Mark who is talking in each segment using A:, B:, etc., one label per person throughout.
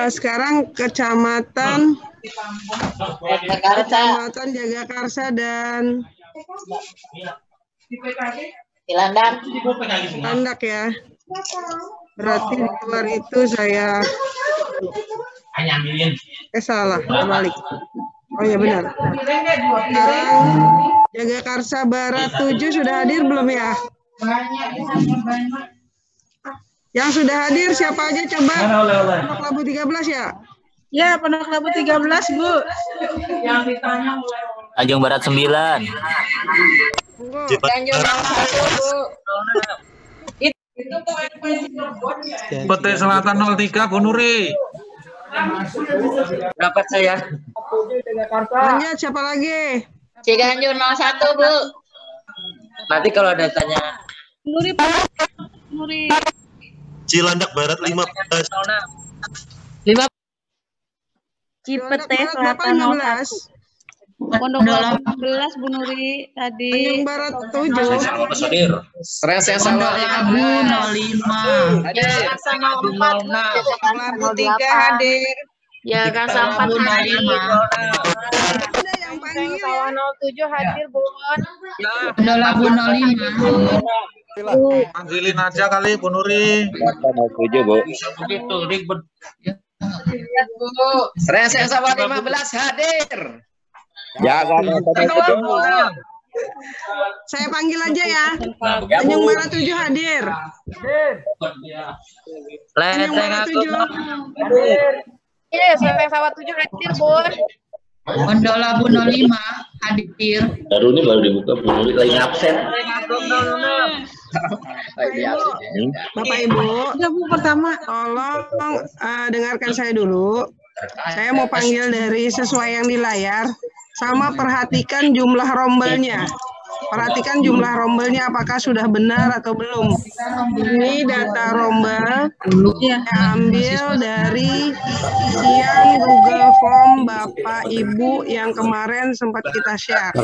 A: Sekarang Kecamatan Jagakarsa dan Cilandak ya. Berarti di luar itu saya salah, balik. Oh ya benar. Sekarang Jagakarsa Barat 7 sudah hadir belum ya? Yang sudah hadir siapa aja coba? Pondok Labu 13 ya?
B: Ya, Pondok Labu 13, Bu.
C: Yang ditanya mulai
D: Tanjung Barat 9.
B: Tanjung Barat 1, Bu.
E: Pete Selatan 03, Bu Nuri.
D: Dapat saya.
A: Lanjut siapa lagi?
B: Ciganjur 01, Bu.
D: Nanti kalau ada tanya.
B: Nuri, Pak. Nuri.
F: Cilandak Barat 15.
B: 5. Cipete Selatan
A: 15.
B: Pondok Labu 11, Bu Nuri tadi.
A: Tanjung Barat 7.
D: Rese Sawah Labu 05.
B: Ya, sama 4.
A: Labu 3 hadir.
B: Ya, Kasa 4 hadir.
A: Ada yang panggil ya?
B: 07 hadir, Bu.
D: Pondok Labu 05.
E: Panggilin aja kali Bu Nuri.
D: 07, Bu.
E: Begitu, ribet.
D: Rese Sawah 15 hadir.
A: Saya panggil aja ya. Tanjung Barat 7 hadir. Tanjung Barat 7.
B: Iya, sampai Sawah 7 hadir, Bu.
D: Pondok Labu 05 hadir.
F: Baru dibuka Bu Nuri lagi absen.
A: Bapak Ibu, pertama tolong dengarkan saya dulu. Saya mau panggil dari sesuai yang di layar, sama perhatikan jumlah rombelnya. Perhatikan jumlah rombelnya apakah sudah benar atau belum. Ini data rombel yang ambil dari isian Google Form Bapak Ibu yang kemarin sempat kita share.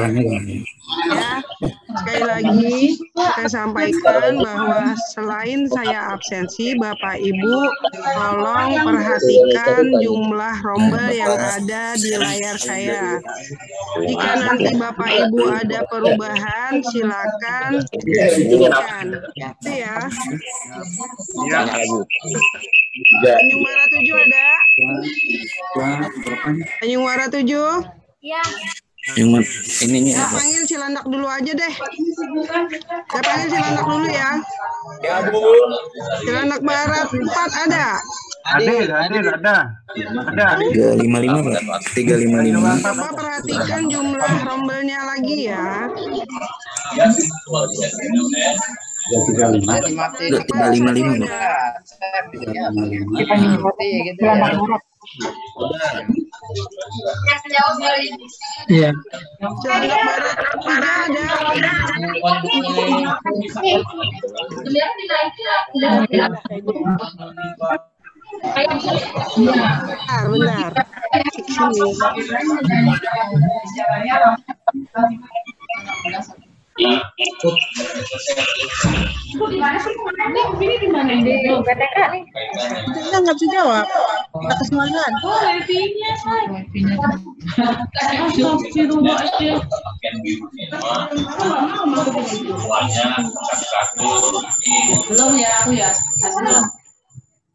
A: Ya, sekali lagi saya sampaikan bahwa selain saya absensi, Bapak Ibu tolong perhatikan jumlah rombel yang ada di layar saya. Jika nanti Bapak Ibu ada perubahan, silakan disebutkan. Itu ya. Tanjung Barat 7 ada? Tanjung Barat 7?
B: Iya.
D: Ininya
A: Saya panggil Cilandak dulu aja deh. Saya panggil Cilandak dulu ya. Cilandak Barat 4 ada?
E: Ada.
D: 355, Pak. 355.
A: Coba perhatikan jumlah rombelnya lagi ya.
D: 355, Pak.
A: Iya. Cilandak Barat 3 ada? Benar.
B: Ini di mana ini? PTK nih.
A: Kita nggak bisa jawab. Atas mana?
B: Oh, wifi-nya, Say. Belum ya, aku ya. Belum.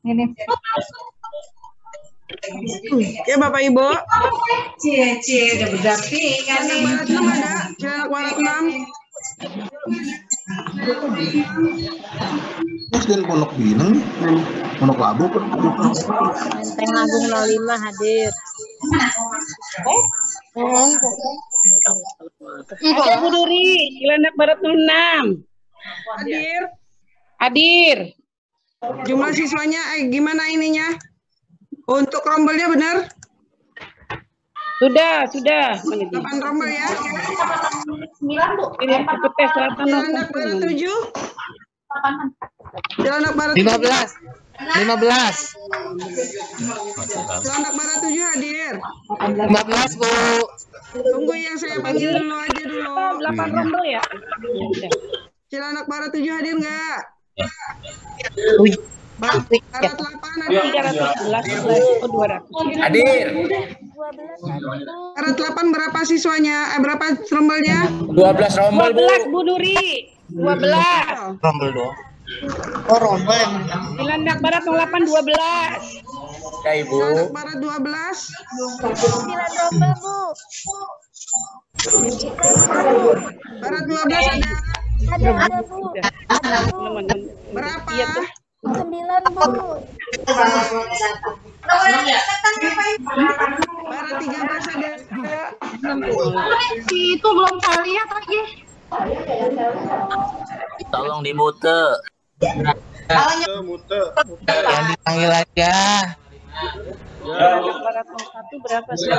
B: Ini.
A: Ya Bapak Ibu.
B: Cie, udah berarti kan nih.
A: Barat 6 ada? Cilandak Barat 6.
G: Terus dan Pondok Pinang nih, Pondok Labu kan.
B: Menteng Agung 05 hadir. Ada Bu Nuri, Cilandak Barat 06. Hadir.
A: Jumlah siswanya gimana ininya? Untuk rombelnya benar?
B: Sudah.
A: 8 rombel ya?
B: 9, Bu. Ini Cipete Selatan
A: Cilandak Barat 7. Cilandak Barat
D: 15.
A: Cilandak Barat 7 hadir.
D: 15, Bu.
A: Tunggu yang saya panggil dulu aja dulu.
B: 8 rombel ya?
A: Cilandak Barat 7 hadir nggak? Barat 8 ada.
H: 311 oh 200.
E: Hadir.
A: Barat 8 berapa siswanya? Berapa rombelnya?
E: 12 rombel, Bu.
H: 12 Bu Nuri. 12.
E: Rombel doang.
D: Oh, rombel.
H: Cilandak Barat 08 12.
E: Ya, Ibu.
A: Cilandak Barat 12.
I: 9 rombel, Bu.
A: Barat 12 ada.
I: Ada, Bu.
A: Berapa?
H: Iya tuh.
I: 9, Bu.
A: Barat 13 ada.
I: Itu belum saya lihat lagi.
F: Tolong dimute.
E: Yang dipanggil aja.
H: Cilandak Barat 01 berapa sih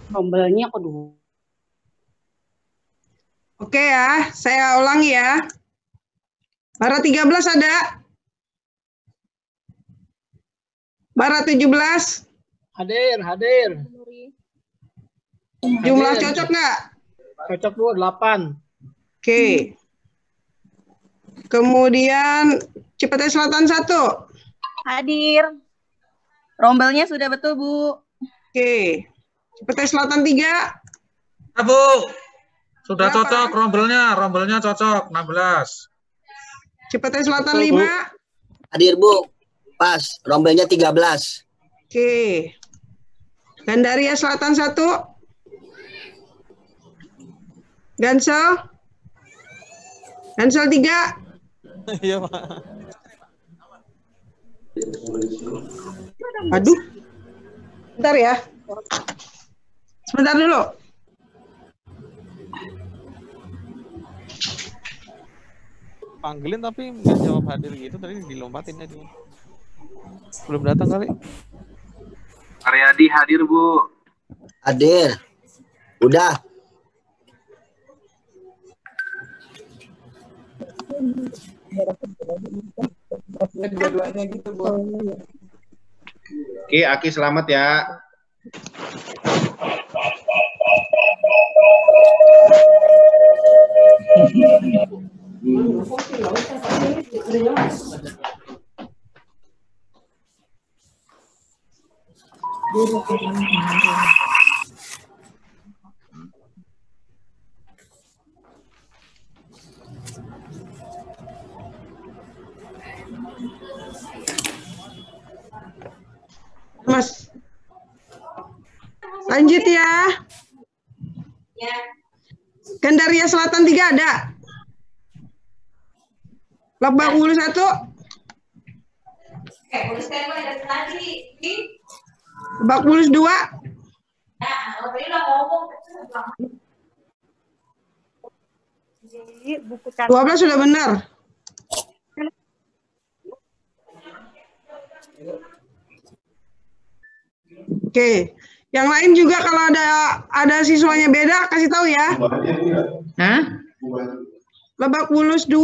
H: rombelnya kok dulu.
A: Oke ya, saya ulangi ya. Barat 13 ada. Barat 17.
J: Hadir.
A: Jumlah cocok nggak?
J: Cocok, Bu, 8.
A: Oke. Kemudian Cipete Selatan 1.
I: Hadir. Rombelnya sudah betul, Bu.
A: Oke. Cipete Selatan 3.
E: Ya, Bu. Sudah
A: Berapa?
E: cocok rombelnya cocok 16.
A: Cipete Selatan 5.
K: Hadir, Bu. Pas, rombelnya 13.
A: Oke. Gandaria Selatan 1. Gansel 3.
J: Iya, Pak.
A: Aduh. Bentar ya. Sebentar dulu.
J: Panggilin tapi nggak jawab hadir gitu, tadi dilompatin aja. Belum datang kali.
E: Aryadi hadir, Bu.
K: Hadir. Udah.
J: Dua-duanya gitu, Bu.
E: Oke, Aki selamat ya.
A: Mas. Lanjut ya. Gandaria Selatan 3 ada. Lebak Bulus 1. Lebak Bulus 2. 12 sudah benar. Oke, yang lain juga kalau ada siswanya beda kasih tahu ya. Lebak Bulus 2.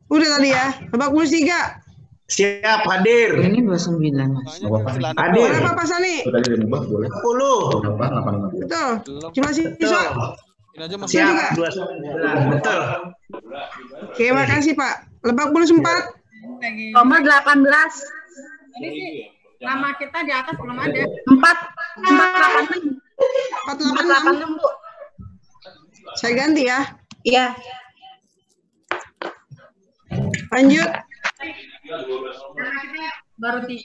A: Udah tadi ya. Lebak Bulus 3.
E: Siap, hadir.
D: Ini 29, Mas.
E: Hadir.
A: Berapa Pak Sani?
E: 10.
A: Betul. Jumlah siswa.
J: Ini aja Mas.
E: Siap,
A: juga.
E: 29. Betul.
A: Oke, makasih Pak. Lebak Bulus 4.
I: Nomor 18.
C: Nama kita di atas belum ada.
I: 486.
A: 486.
I: Bu.
A: Saya ganti ya.
I: Iya.
A: Lanjut.
C: Baru 3.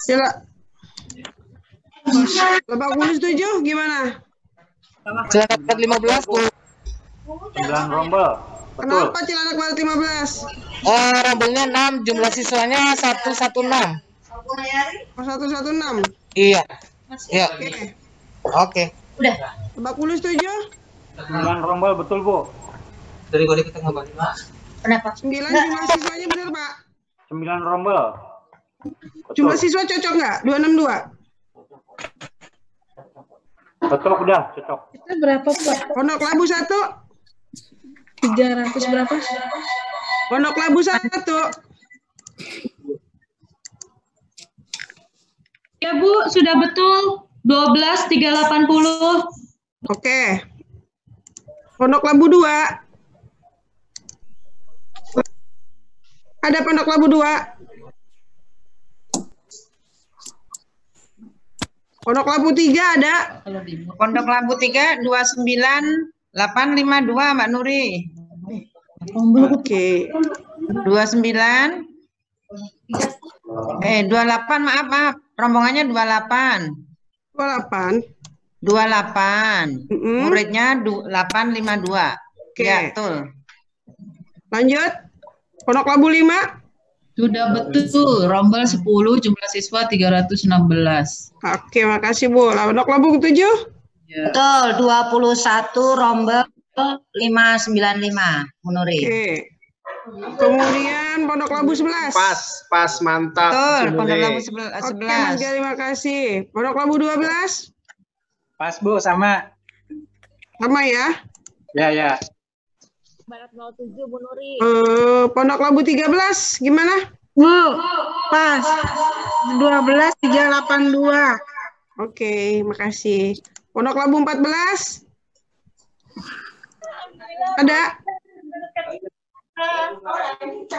A: Sila. Lebak Bulus 7 gimana?
J: Cilandak 15, Bu.
E: 9 rombel.
A: Kenapa Cilandak Barat 15?
J: Rombelnya 6, jumlah siswanya 116.
A: Oh, 116.
J: Iya. Iya.
A: Oke.
J: Oke.
A: Lebak Bulus 7.
E: 9 rombel betul, Bu.
J: Dari kode kita nggak balik, Mas.
A: 9 jumlah siswanya benar Pak.
E: 9 rombel.
A: Jumlah siswa cocok nggak? 262.
E: Cocok udah, cocok.
C: Itu berapa, Pak?
A: Pondok Labu 1.
C: 300 berapa?
A: Pondok Labu 1.
C: Ya, Bu, sudah betul. 12.380.
A: Oke. Pondok Labu 2. Ada Pondok Labu 2. Pondok Labu 3 ada.
D: Pondok Labu 3 29852 Mbak Nuri.
A: Oke.
D: 29 28 maaf. Rombongannya 28. 28. Muridnya 852.
A: Oke.
D: Ya, betul.
A: Lanjut. Pondok Labu 5.
B: Sudah betul. Rombel 10, jumlah siswa 316.
A: Oke, makasih Bu. Pondok Labu 7.
H: Betul, 21 rombel 595 Munuri.
A: Oke. Kemudian Pondok Labu 11.
L: Pas mantap.
D: Betul, Pondok Labu
A: Oke, Mas
D: 11.
A: terima kasih. Pondok Labu 12.
E: Pas Bu, sama.
A: Sama ya.
E: Ya.
I: Barat 07 Bu Nuri.
A: Pondok Labu 13 gimana?
H: Bu, pas. 12 382.
A: Oke, makasih. Pondok Labu 14. Ada?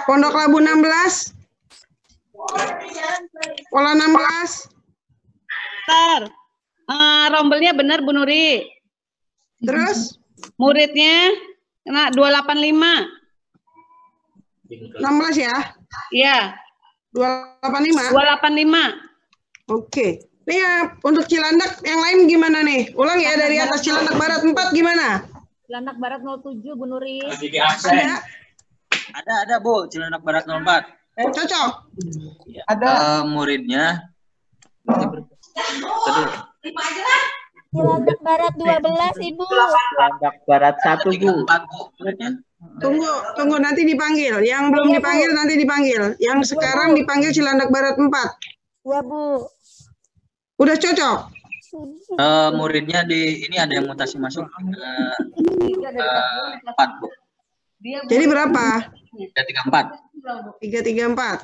A: Pondok Labu 16. Pola 16.
H: Rombelnya benar Bu Nuri.
A: Terus?
H: Muridnya kena 285.
A: 16 ya?
H: Iya.
A: 285.
H: 285.
A: Oke. Nih ya, untuk Cilandak yang lain gimana nih? Ulang ya dari atas. Cilandak Barat 4 gimana?
I: Cilandak Barat 07 Bu Nuri.
M: Ada Bu, Cilandak Barat 04.
A: Cocok.
M: Ada muridnya.
I: Cilandak Barat 12 Ibu.
M: Cilandak Barat 1 Bu.
A: Tunggu nanti dipanggil. Yang belum dipanggil nanti dipanggil. Yang sekarang dipanggil Cilandak Barat 4.
I: Ya Bu.
A: Udah cocok?
M: Muridnya ini ada yang mutasi masuk 4 Bu.
A: Jadi berapa?
M: 334.
A: 334.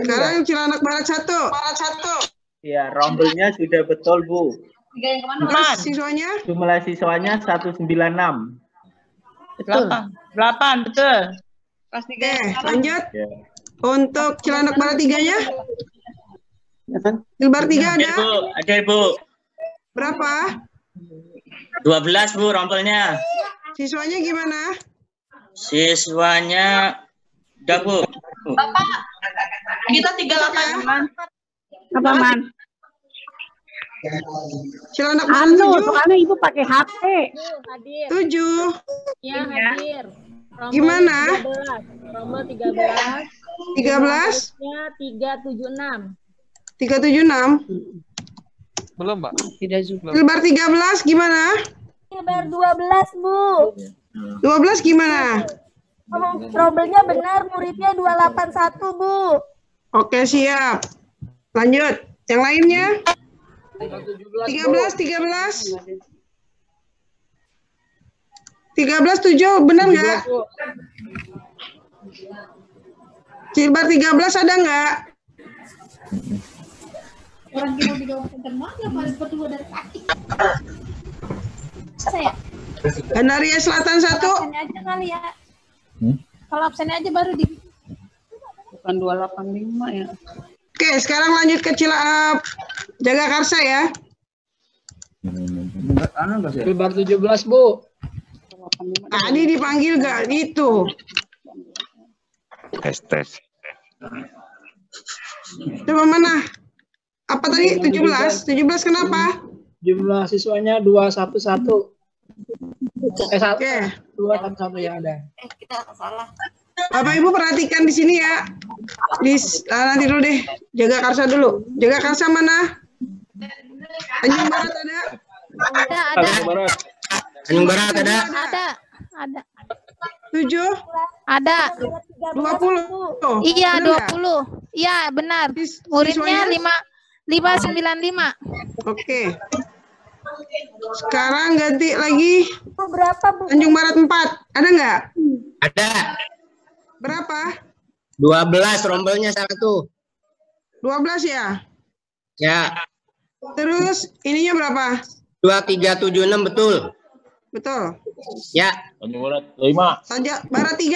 A: Sekarang Cilandak Barat 1.
L: Ya, rombelnya sudah betul Bu.
A: Terus siswanya?
L: Jumlah siswanya 196.
H: 8 betul. Kelas 3.
A: Oke, lanjut. Untuk Cilandak Barat 3-nya? Cilbar 3 ada?
M: Ada Bu.
A: Berapa?
M: 12 Bu rombelnya.
A: Siswanya gimana?
M: Siswanya udah Bu.
B: Bapak, kita 38.
H: Apa Man?
A: Cilandak Barat 7.
H: Soalnya Ibu pakai HP.
A: 7.
I: Ya hadir. Rombel
A: Gimana?
I: 13. Rombel 13.
A: 13.
I: Muridnya 376.
A: 376.
J: Belum, Mbak.
H: Tidak juga.
A: Cilbar 13 gimana?
I: Cilbar 12 Bu.
A: 12 gimana?
I: Rombelnya benar, muridnya 281 Bu.
A: Oke, siap. Lanjut. Yang lainnya? 13 7 benar nggak? Cilbar 13 ada nggak?
I: Orang kita di bawah mana paling berdua dari kaki. Saya.
A: Gandaria Selatan 1.
I: Absennya aja kali ya. Kalau absennya aja baru di.
H: Bukan 285 ya.
A: Oke, sekarang lanjut ke Jagakarsa ya.
L: Cilbar 17 Bu.
A: Tadi dipanggil nggak itu?
N: Tes.
A: Coba mana? Apa tadi? 17? 17 kenapa?
L: Jumlah siswanya 211.
A: Oke.
L: 211 yang ada.
B: Kita salah.
A: Bapak Ibu perhatikan di sini ya. Nanti dulu deh. Jagakarsa dulu. Jagakarsa mana? Tanjung Barat ada?
K: Tanjung Barat ada?
I: Ada.
A: 7?
I: Ada.
A: 20?
I: Iya,
A: Benar
I: 20. Iya, benar. Muridnya 595.
A: Oke. Sekarang ganti lagi.
I: Berapa, Bu?
A: Tanjung Barat 4. Ada nggak?
K: Ada.
A: Berapa?
K: 12 rombelnya 1.
A: 12 ya?
K: Ya.
A: Terus ininya berapa?
K: 2376 betul.
A: Betul.
K: Ya.
N: Tanjung Barat 5.
A: Tanjung Barat 3?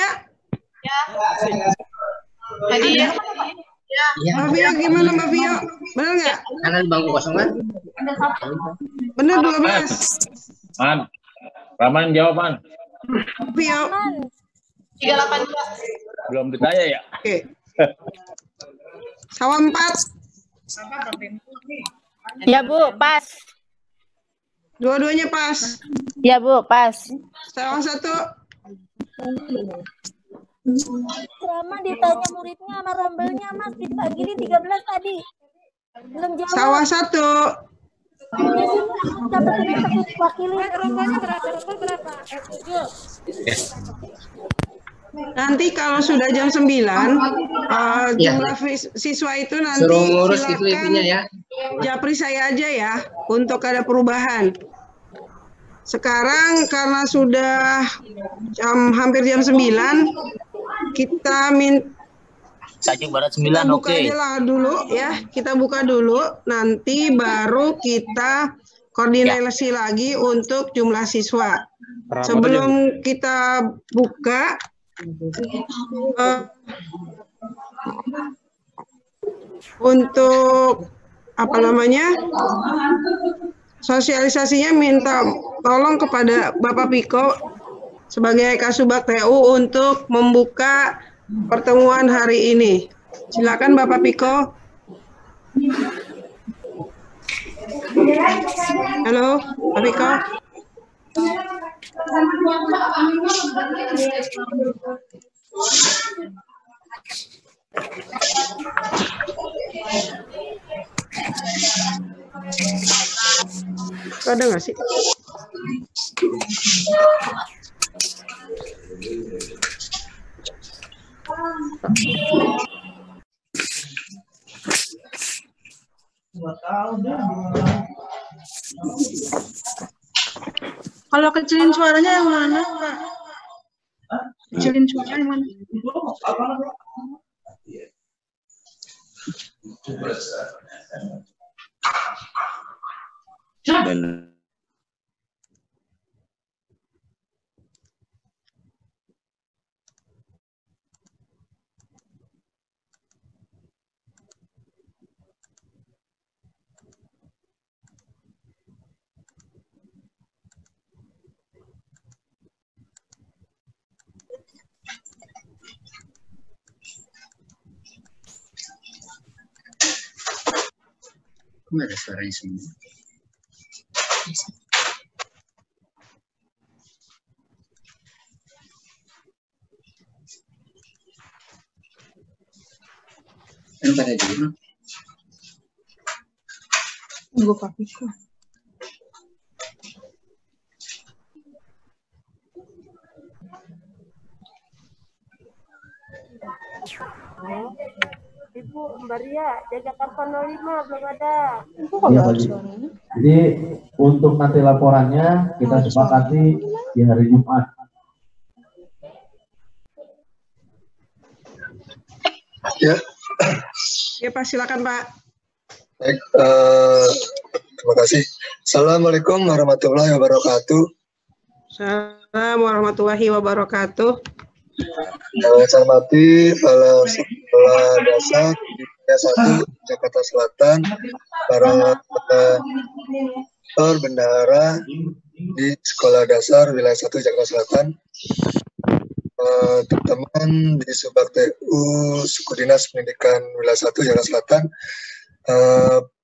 C: Tadi ya.
A: Mbak Vio gimana Mbak Vio? Benar nggak?
K: Karena di bangku kosong kan?
A: Benar 12.
N: Man, Rahman jawaban.
A: Vio.
C: 382.
N: Belum ditanya ya?
A: Oke. Sawah 4.
I: Ya Bu, pas.
A: Dua-duanya pas.
I: Ya Bu, pas.
A: Sawah 1.
I: Selama ditanya muridnya sama rombelnya Mas, dipanggilin 13 tadi. Belum jawab.
A: Sawah 1.
I: Dapat wakilin.
C: Rombelnya berapa? Rombel berapa? 7.
A: Nanti kalau sudah jam 9, jumlah siswa itu nanti
K: Suruh ngurus
A: silakan
K: itu ibunya ya.
A: japri saya aja ya untuk ada perubahan. Sekarang karena sudah hampir jam 9, kita
M: Tanjung Barat 9,
A: buka aja lah dulu ya. Kita buka dulu, nanti baru kita koordinasi lagi untuk jumlah siswa. Sebelum kita buka, untuk apa namanya sosialisasinya minta tolong kepada Bapak Piko sebagai Kasubag TU untuk membuka pertemuan hari ini. Silakan Bapak Piko. Halo, Bapak Piko. Ada nggak sih?
H: Kalau kecilin suaranya yang mana, Kak? Kecilin suaranya yang mana?
K: Kok ada suaranya semua? Pada dulu.
H: Tunggu Pak Piko.
I: Ibu Mbak Ria, Jakarta 05 belum ada.
O: Ya, jadi untuk nanti laporannya kita sepakati di hari Jumat.
P: Ya.
A: Ya Pak, silakan Pak.
P: Baik, terima kasih. Assalamualaikum warahmatullahi wabarakatuh.
A: Assalamualaikum warahmatullahi wabarakatuh.
P: Saya hormati Kepala Sekolah Dasar Wilayah 1 Jakarta Selatan, para bendahara di Sekolah Dasar Wilayah 1 Jakarta Selatan, teman-teman di Subag TU Suku Dinas Pendidikan Wilayah 1 Jakarta Selatan.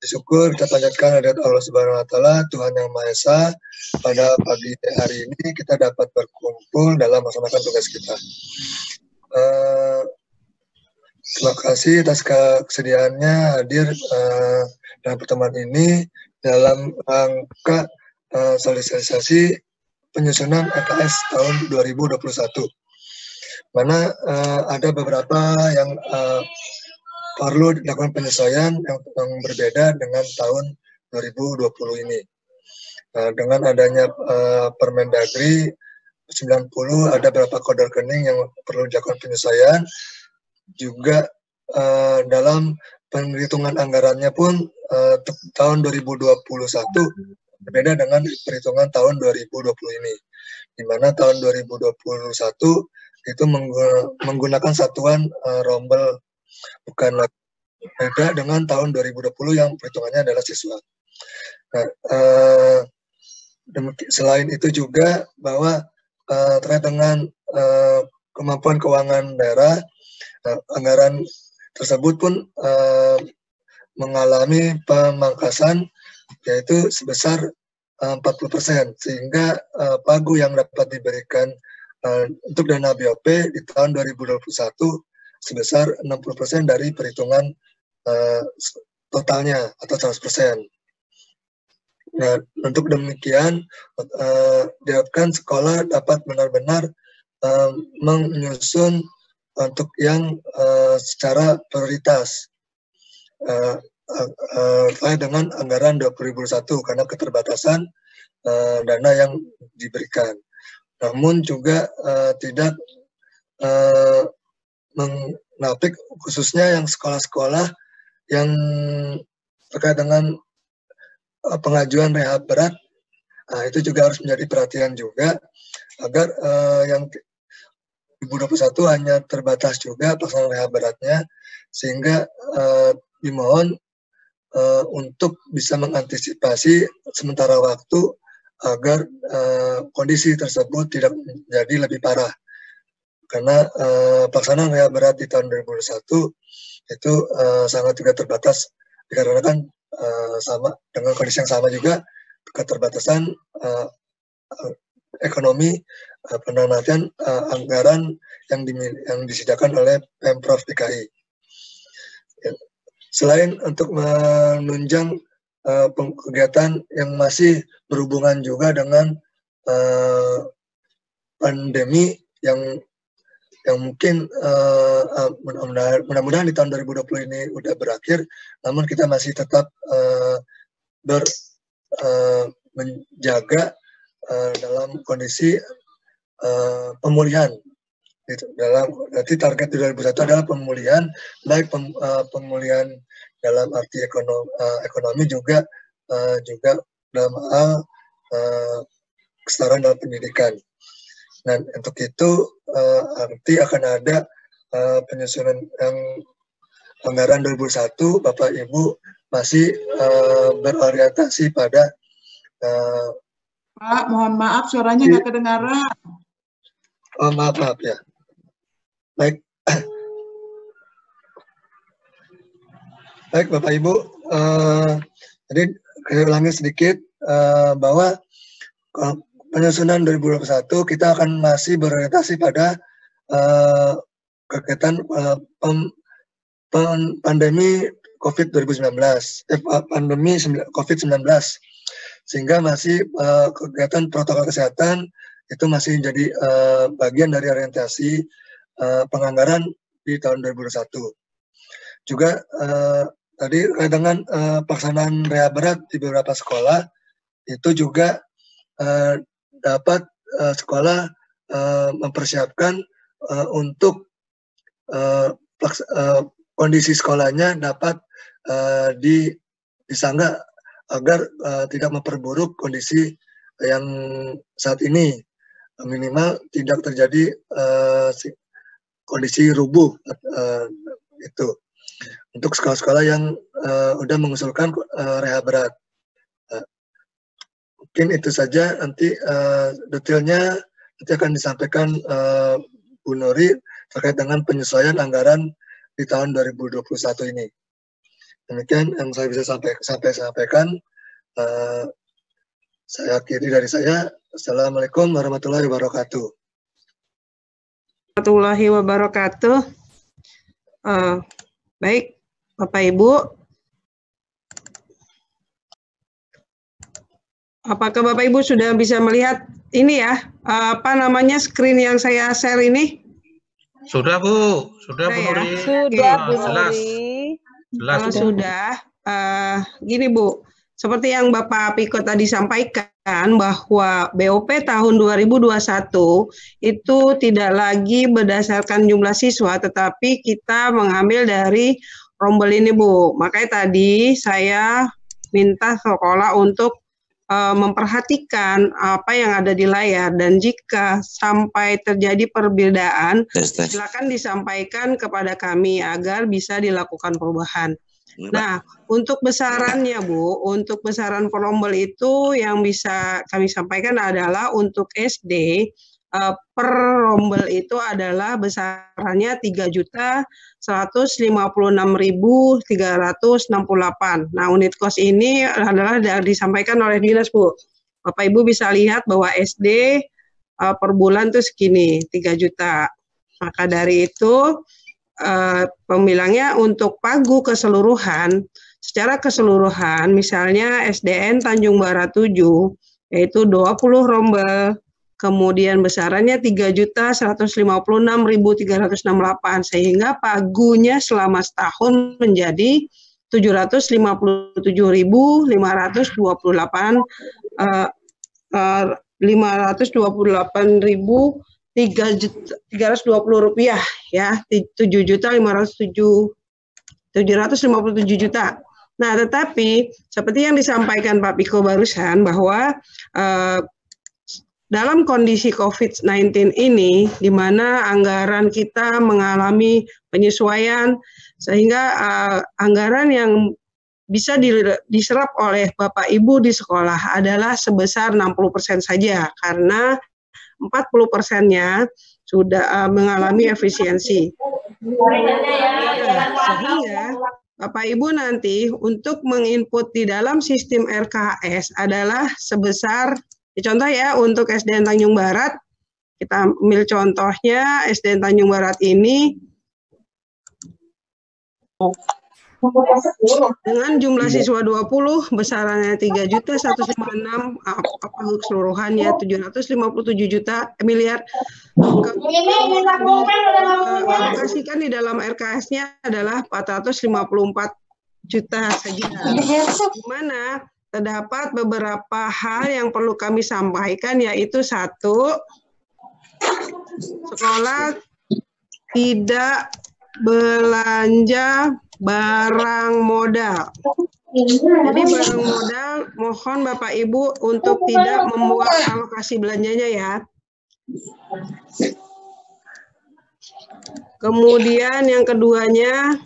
P: Bersyukur kita panjatkan hadirat Allah Subhanahu wa Ta'ala, Tuhan Yang Maha Esa. Pada pagi hari ini kita dapat berkumpul dalam melaksanakan tugas kita. Terima kasih atas kesediaannya hadir dalam pertemuan ini dalam rangka sosialisasi penyusunan EKS tahun 2021. Mana ada beberapa yang perlu dilakukan penyesuaian yang berbeda dengan tahun 2020 ini. Dengan adanya Permendagri 90 ada beberapa kode rekening yang perlu dilakukan penyesuaian. Juga dalam penghitungan anggarannya pun tahun 2021 berbeda dengan perhitungan tahun 2020 ini. Di mana tahun 2021 itu menggunakan satuan rombel, bukan beda dengan tahun 2020 yang perhitungannya adalah siswa. Nah, selain itu juga bahwa terkait dengan kemampuan keuangan daerah, anggaran tersebut pun mengalami pemangkasan yaitu sebesar 40%, sehingga pagu yang dapat diberikan untuk dana BOP di tahun 2021 sebesar 60% dari perhitungan totalnya atau 100%. Nah, untuk demikian diharapkan sekolah dapat benar-benar menyusun untuk yang secara prioritas terkait dengan anggaran 2021 karena keterbatasan dana yang diberikan. Namun juga tidak menapik khususnya yang sekolah-sekolah yang terkait dengan pengajuan rehab berat, itu juga harus menjadi perhatian juga agar yang 2021 hanya terbatas juga pelaksanaan rehab beratnya, sehingga dimohon untuk bisa mengantisipasi sementara waktu agar kondisi tersebut tidak menjadi lebih parah. Karena pelaksanaan rehab berat di tahun 2021 itu sangat juga terbatas dikarenakan sama dengan kondisi yang sama juga keterbatasan ekonomi pendanaan anggaran yang disediakan oleh Pemprov DKI. Selain untuk menunjang kegiatan yang masih berhubungan juga dengan pandemi yang mungkin mudah-mudahan di tahun 2020 ini udah berakhir, namun kita masih tetap menjaga dalam kondisi pemulihan. Nanti target 2021 adalah pemulihan, baik pemulihan dalam arti ekonomi juga dalam hal kesetaraan dalam pendidikan. Dan untuk itu nanti akan ada penyusunan yang anggaran 2021, Bapak Ibu masih berorientasi pada
H: Pak, mohon maaf suaranya nggak kedengaran.
P: Oh, maaf ya. Baik. Baik Bapak Ibu, jadi saya ulangi sedikit bahwa penyusunan 2021 kita akan masih berorientasi pada kegiatan pandemi COVID-19, pandemi COVID-19, sehingga masih kegiatan protokol kesehatan itu masih jadi bagian dari orientasi penganggaran di tahun 2021. Juga tadi dengan pelaksanaan rehab berat di beberapa sekolah itu juga dapat sekolah mempersiapkan untuk kondisi sekolahnya dapat disangga agar tidak memperburuk kondisi yang saat ini, minimal tidak terjadi kondisi rubuh itu untuk sekolah-sekolah yang sudah mengusulkan rehab berat. Mungkin itu saja, nanti detailnya nanti akan disampaikan Bu Nuri terkait dengan penyesuaian anggaran di tahun 2021 ini. Demikian yang saya bisa sampaikan. Saya akhiri dari saya. Assalamualaikum warahmatullahi wabarakatuh.
A: Warahmatullahi wabarakatuh. Baik, Bapak Ibu. Apakah Bapak Ibu sudah bisa melihat ini ya, screen yang saya share ini?
N: Sudah Bu, sudah Bu Nuri.
A: Sudah Bu
N: Nuri. Jelas.
A: Kalau sudah, gini Bu, seperti yang Bapak Piko tadi sampaikan bahwa BOP tahun 2021 itu tidak lagi berdasarkan jumlah siswa, tetapi kita mengambil dari rombel ini Bu. Makanya tadi saya minta sekolah untuk memperhatikan apa yang ada di layar, dan jika sampai terjadi perbedaan, silakan disampaikan kepada kami agar bisa dilakukan perubahan. Nah, untuk besarannya Bu, untuk besaran perombel itu yang bisa kami sampaikan adalah untuk SD per rombel itu adalah besarannya 3.156.368. Nah, unit kos ini adalah disampaikan oleh dinas Bu. Bapak Ibu bisa lihat bahwa SD per bulan tuh segini, 3 juta. Maka dari itu pembilangnya untuk pagu keseluruhan, secara keseluruhan misalnya SDN Tanjung Barat 7 yaitu 20 rombel, kemudian besarannya 3.156.368, sehingga pagunya selama setahun menjadi 528.328 rupiah ya, 7.757 juta. Nah, tetapi seperti yang disampaikan Pak Piko barusan bahwa dalam kondisi COVID-19 ini, di mana anggaran kita mengalami penyesuaian, sehingga anggaran yang bisa diserap oleh Bapak Ibu di sekolah adalah sebesar 60% saja, karena 40%-nya sudah mengalami efisiensi. Sehingga Bapak Ibu nanti untuk menginput di dalam sistem RKS adalah sebesar, contoh ya, untuk SDN Tanjung Barat, kita ambil contohnya SDN Tanjung Barat ini dengan jumlah siswa 20, besarannya 3.156, keseluruhannya 757 miliar. Alokasikan di dalam RKS-nya adalah 454 juta saja. Di mana terdapat beberapa hal yang perlu kami sampaikan, yaitu satu, sekolah tidak belanja barang modal. Jadi barang modal mohon Bapak Ibu untuk tidak membuat alokasi belanjanya ya. Kemudian yang keduanya,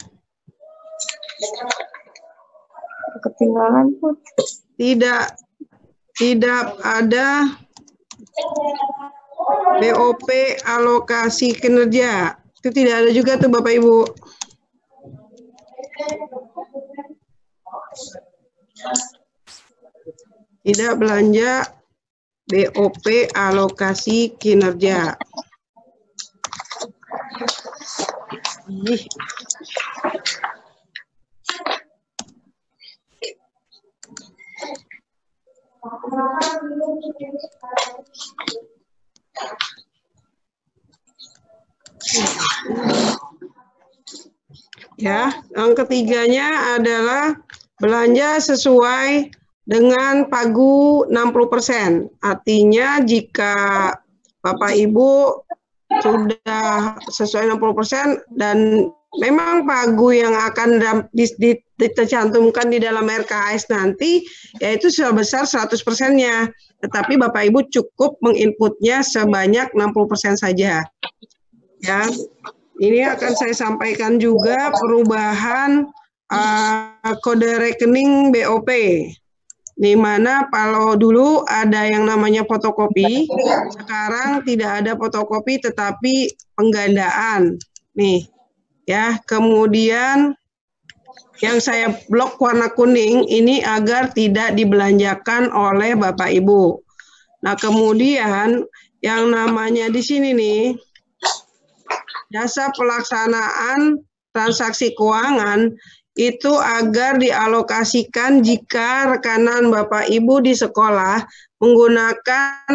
I: ketinggalan pun
A: tidak ada BOP alokasi kinerja. Itu tidak ada juga tuh Bapak Ibu. Tidak belanja BOP alokasi kinerja. Ya, yang ketiganya adalah belanja sesuai dengan pagu 60%. Artinya jika Bapak Ibu sudah sesuai 60% dan memang pagu yang akan dicantumkan di dalam RKS nanti yaitu sebesar 100%-nya. Tetapi Bapak Ibu cukup menginputnya sebanyak 60% saja. Ya. Ini akan saya sampaikan juga perubahan kode rekening BOP. Di mana kalau dulu ada yang namanya fotokopi, sekarang tidak ada fotokopi tetapi penggandaan. Nih, ya. Kemudian yang saya blok warna kuning ini agar tidak dibelanjakan oleh Bapak Ibu. Nah, kemudian yang namanya di sini nih, jasa pelaksanaan transaksi keuangan itu agar dialokasikan jika rekanan Bapak Ibu di sekolah menggunakan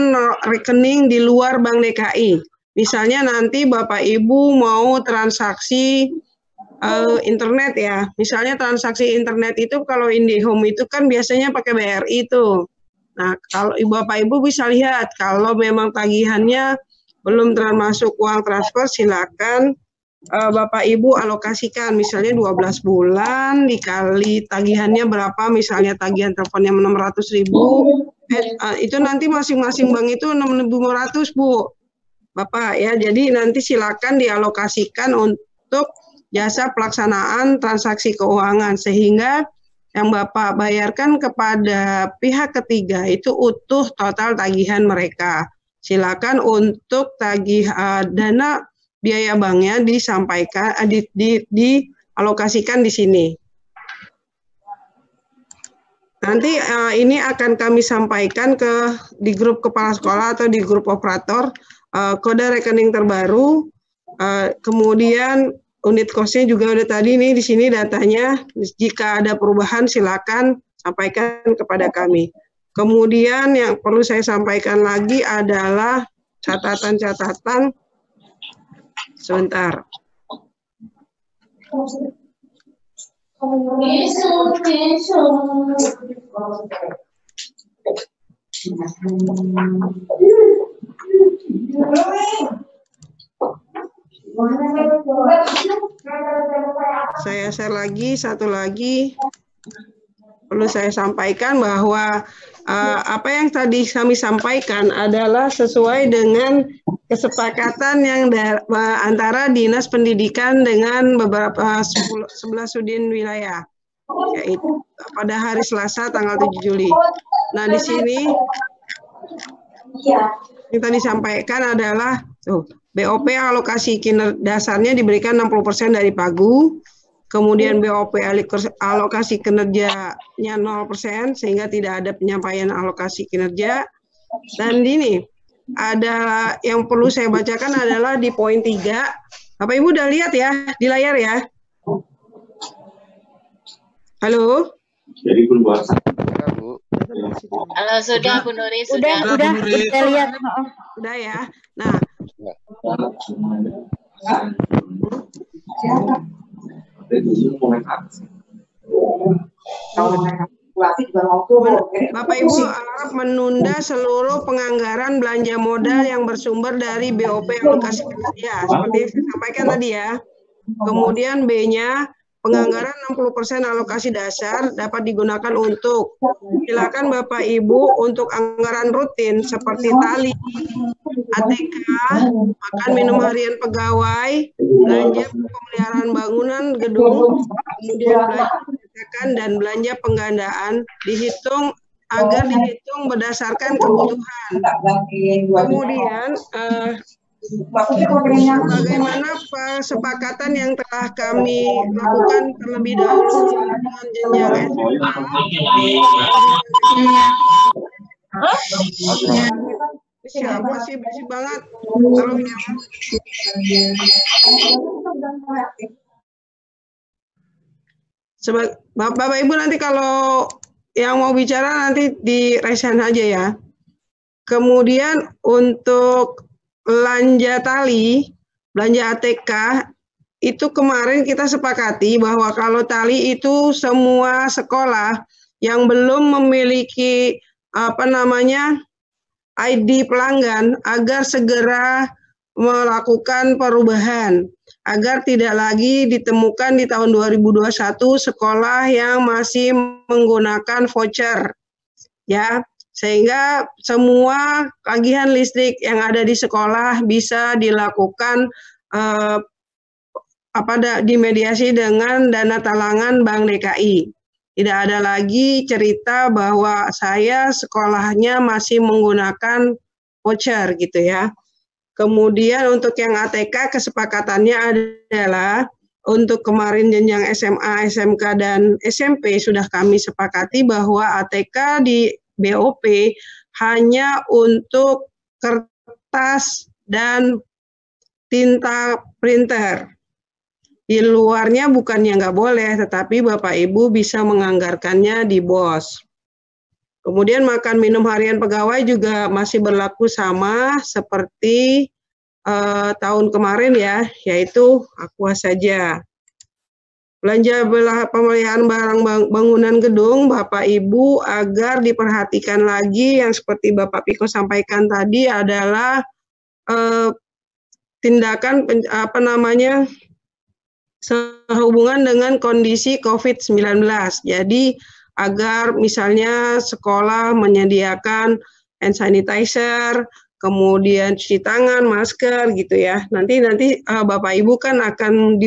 A: rekening di luar Bank DKI. Misalnya nanti Bapak Ibu mau transaksi internet ya. Misalnya transaksi internet itu kalau IndiHome itu kan biasanya pakai BRI itu. Nah, kalau Bapak Ibu bisa lihat kalau memang tagihannya belum termasuk uang transfer, silakan Bapak Ibu alokasikan misalnya 12 bulan dikali tagihannya berapa, misalnya tagihan teleponnya 600.000, Itu nanti masing-masing bank itu 6.500 Bu, Bapak ya. Jadi nanti silakan dialokasikan untuk jasa pelaksanaan transaksi keuangan, sehingga yang Bapak bayarkan kepada pihak ketiga itu utuh total tagihan mereka. Silakan untuk tagih dana biaya banknya disampaikan, dialokasikan di sini. Nanti ini akan kami sampaikan di grup kepala sekolah atau di grup operator kode rekening terbaru, kemudian unit kosnya juga udah tadi nih di sini datanya. Jika ada perubahan silakan sampaikan kepada kami. Kemudian yang perlu saya sampaikan lagi adalah catatan-catatan. Sebentar. Saya share lagi, satu lagi perlu saya sampaikan bahwa apa yang tadi kami sampaikan adalah sesuai dengan kesepakatan yang antara Dinas Pendidikan dengan beberapa 11 sudin wilayah, yaitu pada hari Selasa tanggal 7 Juli. Nah, di sini yang tadi disampaikan adalah BOP alokasi dasarnya diberikan 60% dari pagu, kemudian BOP alokasi kinerjanya 0% sehingga tidak ada penyampaian alokasi kinerja. Dan ini ada yang perlu saya bacakan adalah di poin 3. Bapak Ibu udah lihat ya di layar ya? Halo? Jadi
C: Halo, sudah Bu Nuri, sudah lihat.
A: Udah ya. Nah, Bapak Ibu harap menunda seluruh penganggaran belanja modal yang bersumber dari BOP alokasi kinerja, seperti yang saya sampaikan tadi ya. Kemudian B-nya, penganggaran 60% alokasi dasar dapat digunakan untuk, silakan Bapak Ibu untuk anggaran rutin seperti tali, ATK, makan minum harian pegawai, belanja pemeliharaan bangunan gedung, kemudian belanja pengecekan dan belanja penggandaan dihitung agar dihitung berdasarkan kebutuhan. Kemudian bagaimana kesepakatan yang telah kami lakukan terlebih dahulu dengan jenjang SMA. Siapa sih bersih banget? Tolong ya. Bapak Ibu nanti kalau yang mau bicara nanti di raise hand aja ya. Kemudian untuk belanja tali, belanja ATK, itu kemarin kita sepakati bahwa kalau tali itu semua sekolah yang belum memiliki ID pelanggan agar segera melakukan perubahan agar tidak lagi ditemukan di tahun 2021 sekolah yang masih menggunakan voucher ya, sehingga semua tagihan listrik yang ada di sekolah bisa dilakukan dimediasi dengan dana talangan Bank DKI. Tidak ada lagi cerita bahwa saya sekolahnya masih menggunakan voucher gitu ya. Kemudian untuk yang ATK kesepakatannya adalah untuk kemarin jenjang SMA, SMK, dan SMP sudah kami sepakati bahwa ATK di BOP hanya untuk kertas dan tinta printer. Di luarnya bukannya nggak boleh, tetapi Bapak Ibu bisa menganggarkannya di BOS. Kemudian makan minum harian pegawai juga masih berlaku sama seperti tahun kemarin ya, yaitu Aqua saja. Belanja pemeliharaan barang bangunan gedung Bapak Ibu agar diperhatikan lagi yang seperti Bapak Piko sampaikan tadi adalah tindakan sehubungan dengan kondisi COVID-19. Jadi agar misalnya sekolah menyediakan hand sanitizer, kemudian cuci tangan, masker gitu ya. Nanti Bapak Ibu kan akan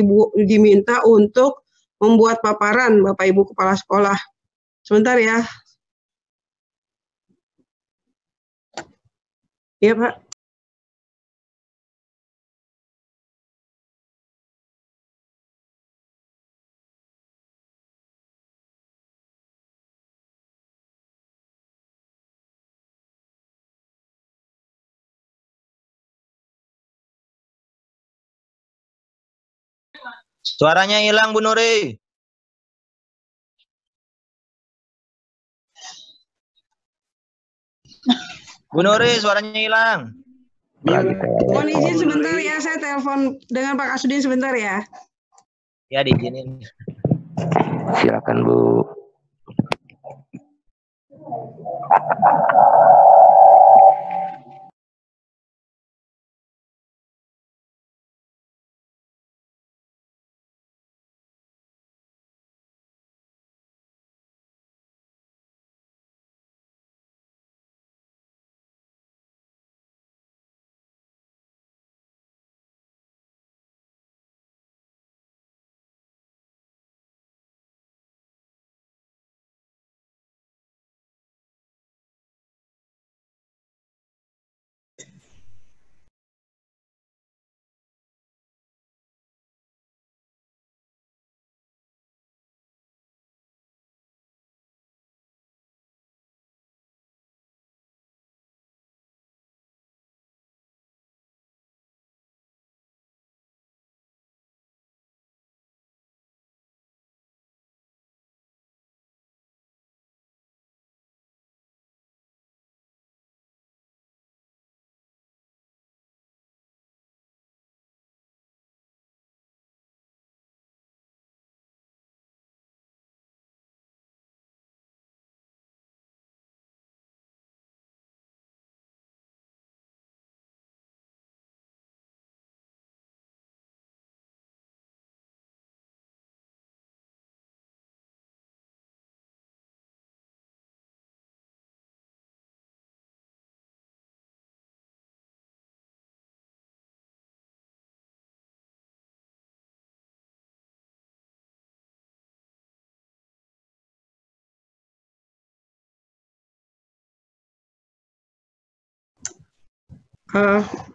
A: diminta untuk membuat paparan Bapak Ibu kepala sekolah. Sebentar ya. Iya, Pak.
Q: Suaranya hilang, Bu Nuri. Bu Nuri, suaranya hilang.
A: Mohon izin sebentar ya, saya telepon dengan Pak Kasudin sebentar ya.
Q: Ya, diizinin.
R: Silakan, Bu.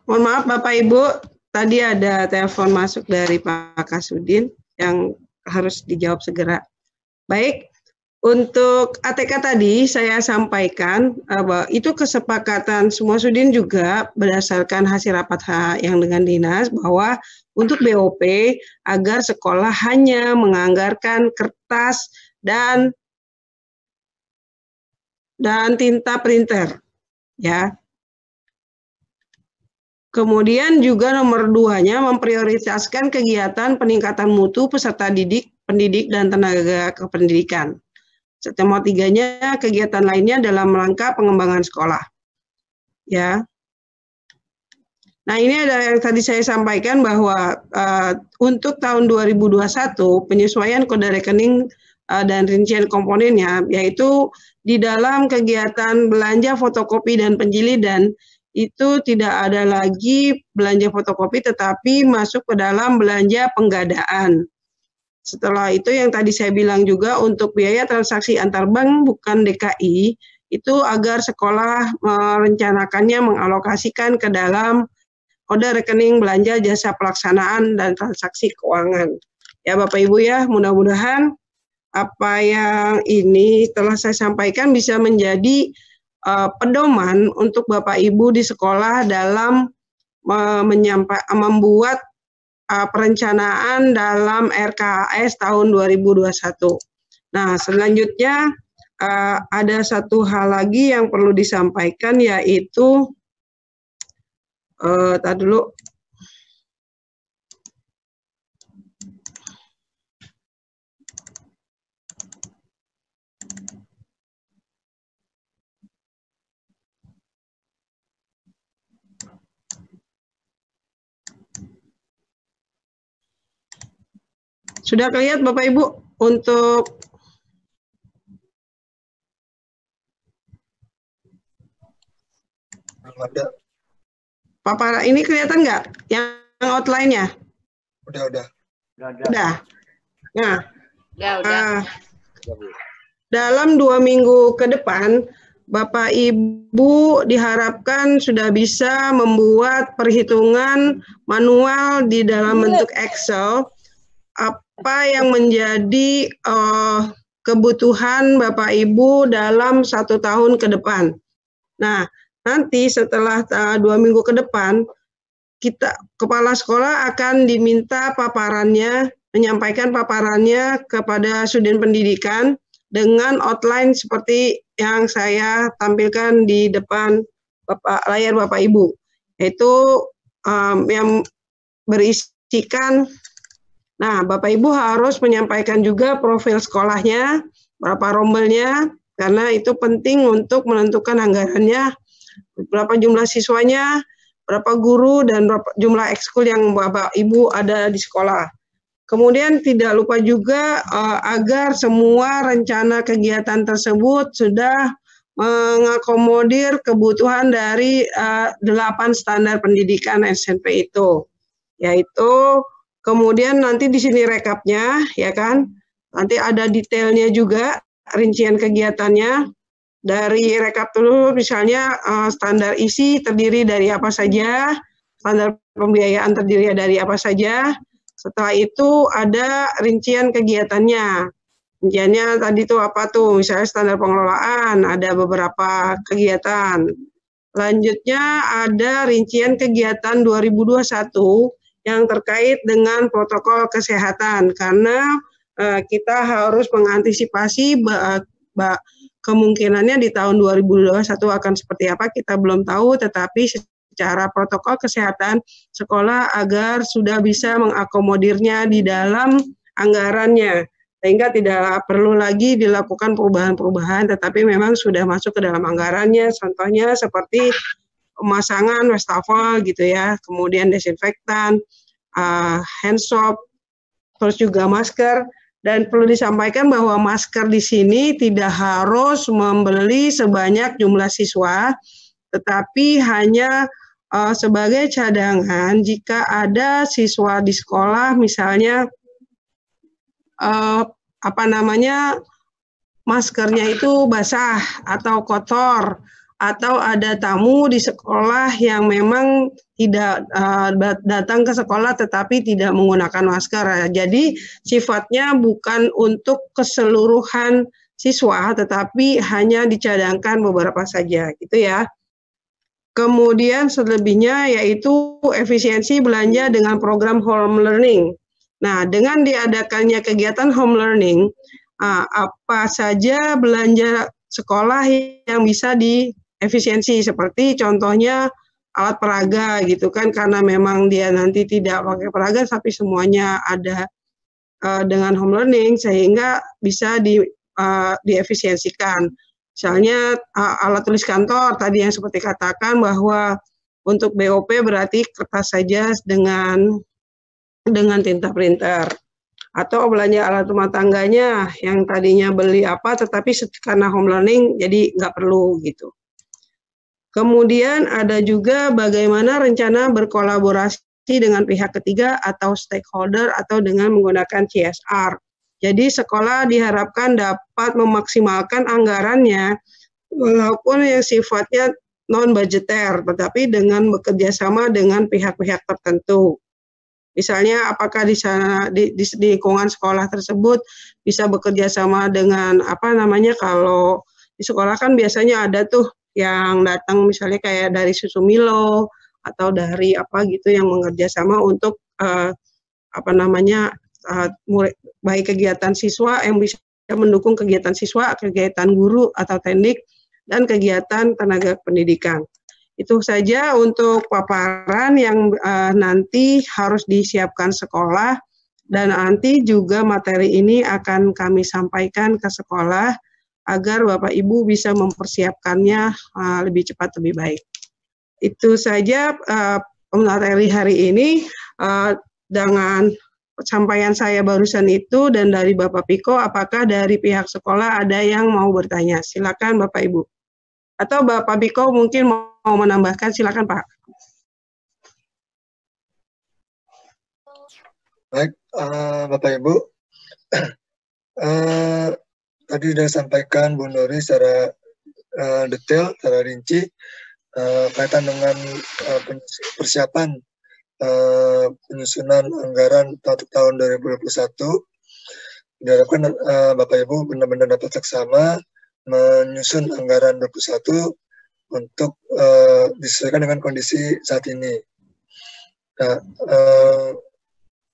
A: Mohon maaf Bapak Ibu, tadi ada telepon masuk dari Pak Kasudin yang harus dijawab segera. Baik, untuk ATK tadi saya sampaikan bahwa itu kesepakatan semua Sudin juga berdasarkan hasil rapat yang dengan dinas bahwa untuk BOP agar sekolah hanya menganggarkan kertas dan tinta printer, ya. Kemudian juga nomor 2-nya memprioritaskan kegiatan peningkatan mutu peserta pendidik dan tenaga kependidikan. Nomor 3-nya kegiatan lainnya dalam rangka pengembangan sekolah. Ya. Nah, ini ada yang tadi saya sampaikan bahwa untuk tahun 2021 penyesuaian kode rekening dan rincian komponennya yaitu di dalam kegiatan belanja fotokopi dan penjilidan itu tidak ada lagi belanja fotokopi tetapi masuk ke dalam belanja penggadaan. Setelah itu yang tadi saya bilang juga untuk biaya transaksi antar bank bukan DKI itu agar sekolah merencanakannya mengalokasikan ke dalam kode rekening belanja jasa pelaksanaan dan transaksi keuangan. Ya Bapak Ibu ya, mudah-mudahan apa yang ini telah saya sampaikan bisa menjadi pedoman untuk Bapak Ibu di sekolah dalam membuat perencanaan dalam RKAS tahun 2021. Nah, selanjutnya ada satu hal lagi yang perlu disampaikan yaitu tadi dulu. Sudah kelihatan Bapak Ibu untuk
P: ada.
A: Paparan ini kelihatan nggak? Yang outline-nya?
P: Udah.
A: Udah. Nah,
C: udah.
A: Dalam 2 minggu ke depan, Bapak Ibu diharapkan sudah bisa membuat perhitungan manual di dalam bentuk Excel apa yang menjadi kebutuhan Bapak Ibu dalam 1 tahun ke depan. Nah, nanti setelah 2 minggu ke depan, kepala sekolah akan diminta menyampaikan paparannya kepada Sudin Pendidikan dengan outline seperti yang saya tampilkan di depan layar Bapak Ibu, yaitu yang berisikan, nah Bapak Ibu harus menyampaikan juga profil sekolahnya, berapa rombelnya, karena itu penting untuk menentukan anggarannya, berapa jumlah siswanya, berapa guru, dan berapa jumlah ekskul yang Bapak Ibu ada di sekolah. Kemudian tidak lupa juga agar semua rencana kegiatan tersebut sudah mengakomodir kebutuhan dari 8 standar pendidikan SMP itu. Yaitu kemudian nanti di sini rekapnya, ya kan? Nanti ada detailnya juga, rincian kegiatannya. Dari rekap dulu misalnya standar isi terdiri dari apa saja, standar pembiayaan terdiri dari apa saja. Setelah itu ada rincian kegiatannya. Rinciannya tadi tuh apa tuh? Misalnya standar pengelolaan, ada beberapa kegiatan. Lanjutnya ada rincian kegiatan 2021 yang terkait dengan protokol kesehatan. Karena kita harus mengantisipasi kemungkinannya di tahun 2021 akan seperti apa, kita belum tahu, tetapi secara protokol kesehatan sekolah agar sudah bisa mengakomodirnya di dalam anggarannya, sehingga tidak perlu lagi dilakukan perubahan-perubahan, tetapi memang sudah masuk ke dalam anggarannya. Contohnya seperti pemasangan wastafel gitu ya, kemudian desinfektan, hand soap, terus juga masker. Dan perlu disampaikan bahwa masker di sini tidak harus membeli sebanyak jumlah siswa, tetapi hanya sebagai cadangan jika ada siswa di sekolah misalnya maskernya itu basah atau kotor, atau ada tamu di sekolah yang memang tidak datang ke sekolah tetapi tidak menggunakan masker. Jadi sifatnya bukan untuk keseluruhan siswa tetapi hanya dicadangkan beberapa saja gitu ya. Kemudian selebihnya yaitu efisiensi belanja dengan program home learning. Nah, dengan diadakannya kegiatan home learning, apa saja belanja sekolah yang bisa diefisiensi, seperti contohnya alat peraga gitu kan, karena memang dia nanti tidak pakai peraga tapi semuanya ada dengan home learning sehingga bisa diefisiensikan. Misalnya alat tulis kantor tadi yang seperti katakan bahwa untuk BOP berarti kertas saja dengan tinta printer. Atau belanja alat rumah tangganya yang tadinya beli apa tetapi karena home learning jadi nggak perlu gitu. Kemudian ada juga bagaimana rencana berkolaborasi dengan pihak ketiga atau stakeholder atau dengan menggunakan CSR. Jadi sekolah diharapkan dapat memaksimalkan anggarannya walaupun yang sifatnya non-budgeter, tetapi dengan bekerja sama dengan pihak-pihak tertentu. Misalnya apakah di sana di lingkungan sekolah tersebut bisa bekerja sama dengan kalau di sekolah kan biasanya ada tuh yang datang misalnya kayak dari Susu Milo atau dari yang mengerja sama untuk baik kegiatan siswa yang bisa mendukung kegiatan siswa, kegiatan guru atau tendik, dan kegiatan tenaga pendidikan. Itu saja untuk paparan yang nanti harus disiapkan sekolah, dan nanti juga materi ini akan kami sampaikan ke sekolah agar Bapak Ibu bisa mempersiapkannya lebih cepat lebih baik. Itu saja materi hari ini. Dengan sampaian saya barusan itu dan dari Bapak Piko, apakah dari pihak sekolah ada yang mau bertanya? Silakan Bapak Ibu. Atau Bapak Piko mungkin mau mau menambahkan, silakan Pak.
P: Baik, Bapak Ibu, tadi sudah disampaikan Bu Nuri secara detail, secara rinci, kaitan dengan persiapan penyusunan anggaran tahun 2021. Diharapkan Bapak Ibu benar-benar dapat seksama menyusun anggaran 2021 untuk disesuaikan dengan kondisi saat ini. Nah,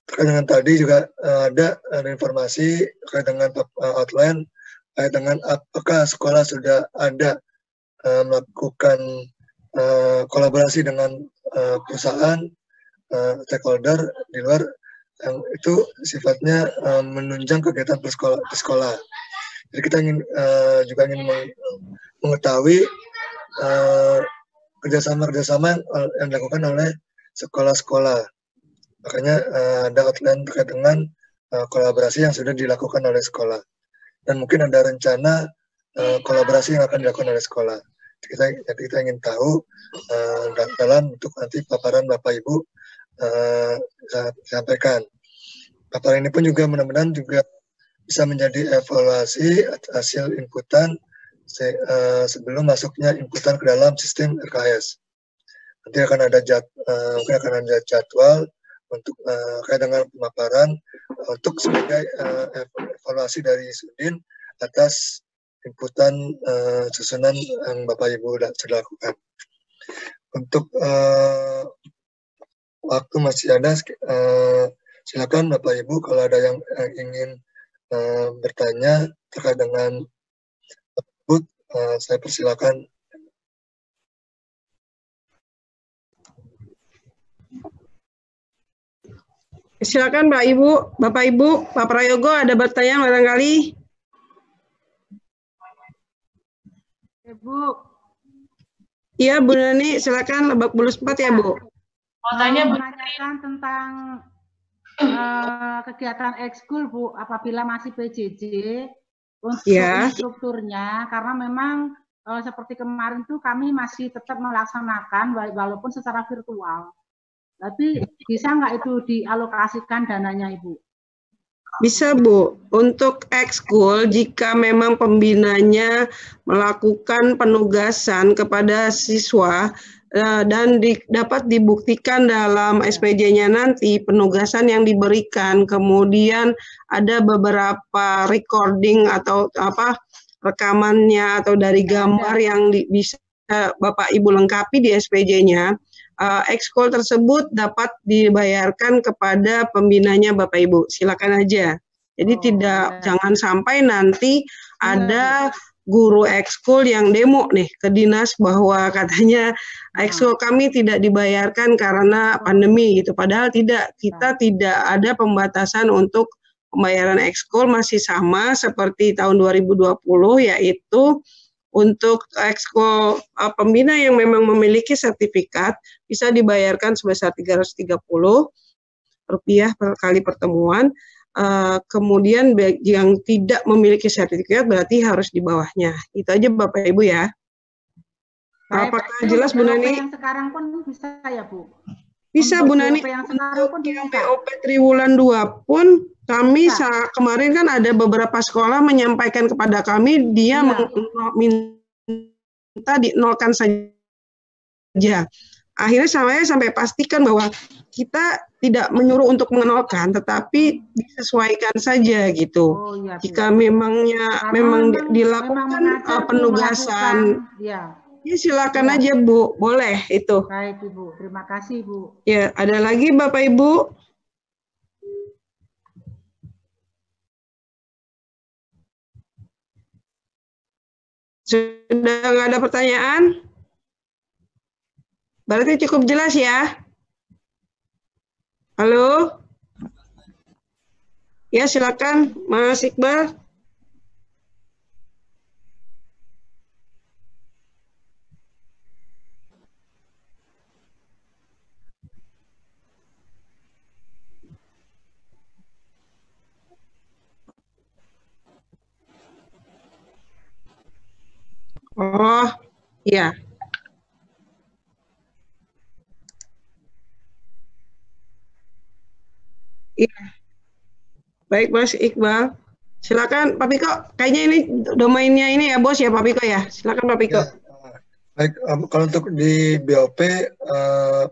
P: terkait dengan tadi juga ada informasi terkait dengan outline, terkait dengan apakah sekolah sudah ada melakukan kolaborasi dengan perusahaan, stakeholder di luar yang itu sifatnya menunjang kegiatan sekolah. Jadi kita juga ingin mengetahui kerjasama yang dilakukan oleh sekolah-sekolah. Makanya ada outline terkait dengan kolaborasi yang sudah dilakukan oleh sekolah. Dan mungkin ada rencana kolaborasi yang akan dilakukan oleh sekolah. Jadi kita ingin tahu dalam bentuk nanti paparan Bapak Ibu sampaikan. Paparan ini pun juga mudah-mudahan juga bisa menjadi evaluasi hasil inputan sebelum masuknya inputan ke dalam sistem RKS. Nanti akan ada jadwal untuk kait dengan pemaparan untuk sebagai evaluasi dari Sudin atas inputan susunan yang Bapak Ibu sudah lakukan. Untuk waktu masih ada, silakan Bapak Ibu kalau ada yang ingin bertanya terkait dengan tersebut, saya persilakan.
A: Silakan Mbak Ibu, Bapak Ibu, Pak Prayogo ada bertanya barangkali?
H: Bu.
A: Iya Bu Nani, silakan Lebak Bulus 4 ya Bu.
H: Mau tanya menanyakan tentang kegiatan ekskul Bu, apabila masih PJJ untuk strukturnya, karena memang seperti kemarin tuh kami masih tetap melaksanakan walaupun secara virtual. Tapi bisa nggak itu dialokasikan dananya Ibu?
A: Bisa Bu, untuk ekskul jika memang pembinanya melakukan penugasan kepada siswa dan dapat dibuktikan dalam SPJ-nya nanti penugasan yang diberikan, kemudian ada beberapa recording atau rekamannya atau dari gambar yang bisa Bapak Ibu lengkapi di SPJ-nya, ekskul tersebut dapat dibayarkan kepada pembinanya Bapak Ibu. Silakan aja. Jadi jangan sampai nanti ada guru ekskul yang demo nih ke dinas bahwa katanya ekskul kami tidak dibayarkan karena pandemi gitu. Padahal tidak, kita tidak ada pembatasan untuk pembayaran ekskul, masih sama seperti tahun 2020, yaitu untuk ekskul pembina yang memang memiliki sertifikat bisa dibayarkan sebesar Rp330 per kali pertemuan. Kemudian yang tidak memiliki sertifikat berarti harus di bawahnya. Itu aja Bapak Ibu ya. Apakah jelas Bu Nani?
H: Yang sekarang pun bisa ya Bu?
A: Bisa Bu Nani. Untuk yang BOP Triwulan 2 pun kami kemarin kan ada beberapa sekolah menyampaikan kepada kami dia minta dinolkan saja. Akhirnya saya sampai pastikan bahwa kita tidak menyuruh untuk menolkan, tetapi disesuaikan saja gitu. Jika memang dilakukan penugasan, ya silakan aja Bu, boleh itu.
H: Baik Ibu, terima kasih Bu.
A: Ya, ada lagi Bapak Ibu? Sudah nggak ada pertanyaan? Berarti cukup jelas ya? Halo? Ya, silakan Mas Iqbal. Oh, iya. Iya. Baik Mas Iqbal. Silakan Pak Piko. Kayaknya ini domainnya ini ya Bos ya Pak Piko ya. Silakan Pak Piko.
P: Ya, baik, kalau untuk di BOP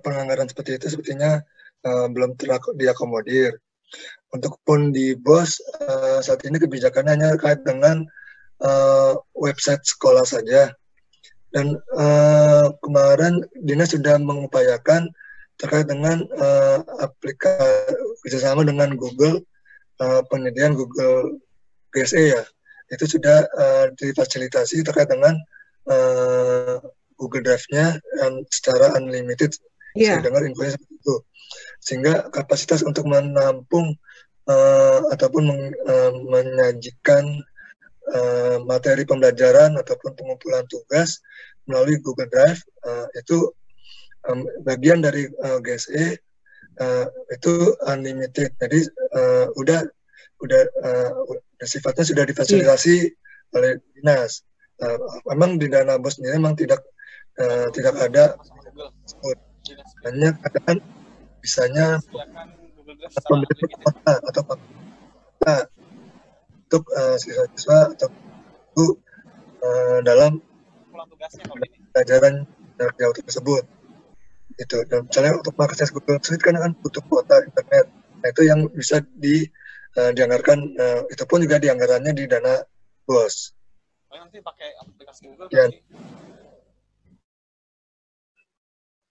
P: penganggaran seperti itu sepertinya belum diakomodir. Untuk pun di BOS saat ini kebijakannya hanya terkait dengan website sekolah saja. Dan kemarin Dinas sudah mengupayakan terkait dengan aplikasi kerjasama dengan Google, penyediaan Google GSE ya, itu sudah difasilitasi terkait dengan Google Drive-nya yang secara unlimited. Saya dengar infonya seperti itu, sehingga kapasitas untuk menampung ataupun menyajikan materi pembelajaran ataupun pengumpulan tugas melalui Google Drive itu bagian dari GSE itu unlimited. Jadi udah sifatnya sudah difasilitasi oleh dinas. Memang di dana BOS sendiri memang tidak ada, hanya kadang bisanya pemerintah kota atau kota untuk siswa-siswa atau guru dalam pelajaran jarak jauh tersebut. Itu. Dan misalnya untuk mengakses Google Suite kan butuh kuota internet. Nah itu yang bisa dianggarkan, itu pun juga dianggarannya di dana BOS.
J: Nanti pakai aplikasi Google.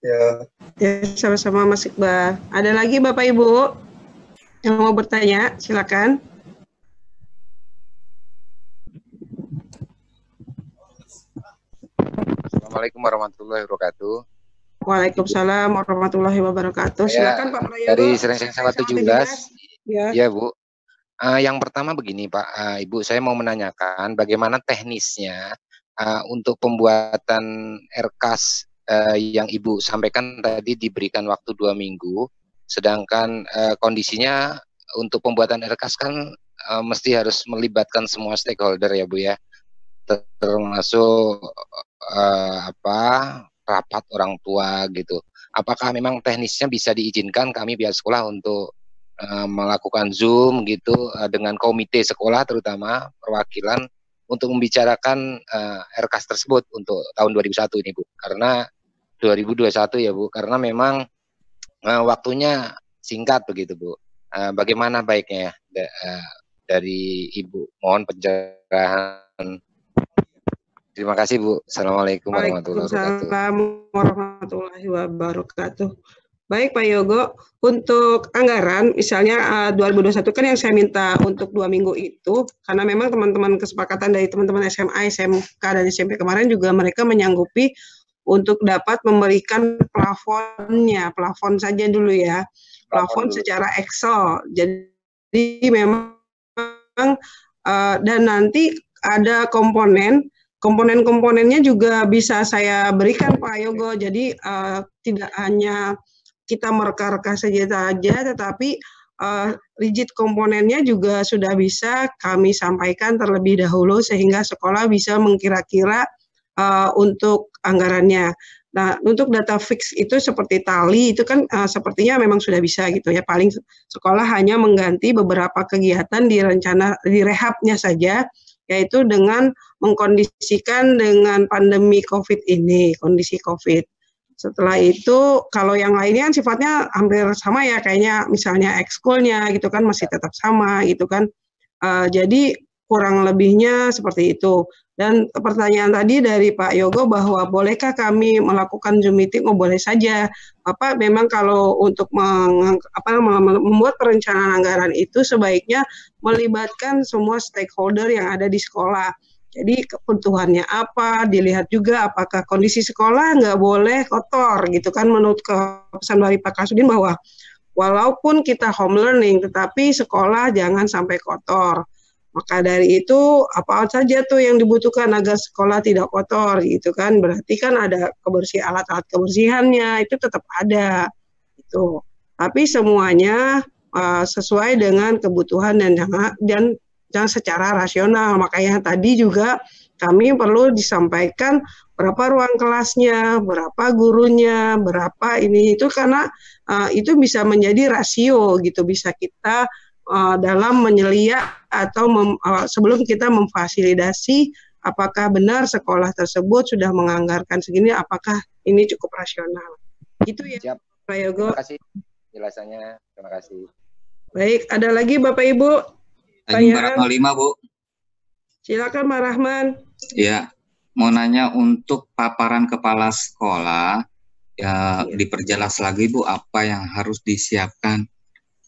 A: Ya, sama-sama Mas Iqbal. Ada lagi Bapak Ibu yang mau bertanya? Silakan.
S: Assalamualaikum warahmatullahi wabarakatuh.
A: Waalaikumsalam warahmatullahi wabarakatuh. Silakan Pak Prayogo.
S: Dari Serengseng 17. Ya Bu. Yang pertama begini Pak, Ibu, saya mau menanyakan bagaimana teknisnya untuk pembuatan RKAS yang Ibu sampaikan tadi diberikan waktu 2 minggu, sedangkan kondisinya untuk pembuatan RKAS kan mesti harus melibatkan semua stakeholder ya Bu ya, termasuk rapat orang tua gitu. Apakah memang teknisnya bisa diizinkan kami pihak sekolah untuk melakukan Zoom gitu dengan komite sekolah terutama perwakilan untuk membicarakan RKAS tersebut untuk tahun 2001 ini Bu, karena 2021 ya Bu, karena memang waktunya singkat begitu Bu. Bagaimana baiknya dari Ibu? Mohon pencerahan. Terima kasih Bu. Assalamualaikum warahmatullahi wabarakatuh.
A: Waalaikumsalam warahmatullahi wabarakatuh. Baik Pak Yogo, untuk anggaran misalnya 2021 kan yang saya minta untuk 2 minggu itu, karena memang teman-teman kesepakatan dari teman-teman SMA, SMK, dan SMP kemarin juga mereka menyanggupi untuk dapat memberikan plafon saja dulu ya, plafon secara Excel. Jadi memang dan nanti ada komponen-komponennya juga bisa saya berikan Pak Yogo. Jadi tidak hanya kita mereka-reka saja, tetapi rigid komponennya juga sudah bisa kami sampaikan terlebih dahulu sehingga sekolah bisa mengkira-kira untuk anggarannya. Nah, untuk data fix itu seperti tali itu kan sepertinya memang sudah bisa gitu ya. Paling sekolah hanya mengganti beberapa kegiatan di rehabnya saja, yaitu dengan mengkondisikan dengan pandemi COVID ini, kondisi COVID. Setelah itu, kalau yang lainnya kan sifatnya hampir sama ya, kayaknya misalnya ekskulnya gitu kan masih tetap sama gitu kan. Jadi kurang lebihnya seperti itu. Dan pertanyaan tadi dari Pak Yogo bahwa bolehkah kami melakukan Zoom meeting? Oh boleh saja. Bapak memang kalau untuk membuat perencanaan anggaran itu sebaiknya melibatkan semua stakeholder yang ada di sekolah. Jadi kebutuhannya apa, dilihat juga apakah kondisi sekolah nggak boleh kotor gitu kan, menurut pesan dari Pak Kasudin bahwa walaupun kita home learning tetapi sekolah jangan sampai kotor. Maka dari itu apa saja tuh yang dibutuhkan agar sekolah tidak kotor gitu kan, berarti kan ada alat-alat kebersihannya itu tetap ada itu. Tapi semuanya sesuai dengan kebutuhan dan yang secara rasional. Makanya tadi juga kami perlu disampaikan berapa ruang kelasnya, berapa gurunya, berapa ini itu, karena itu bisa menjadi rasio gitu, bisa kita dalam menyelia atau sebelum kita memfasilitasi apakah benar sekolah tersebut sudah menganggarkan segini, apakah ini cukup rasional. Itu ya, Pak Yogo.
S: Terima kasih penjelasannya. Terima kasih.
A: Baik, ada lagi Bapak Ibu?
T: Nomor 5, Bu.
A: Silakan Pak Rahman.
T: Ya, mau nanya untuk paparan kepala sekolah, ya diperjelas lagi Bu, apa yang harus disiapkan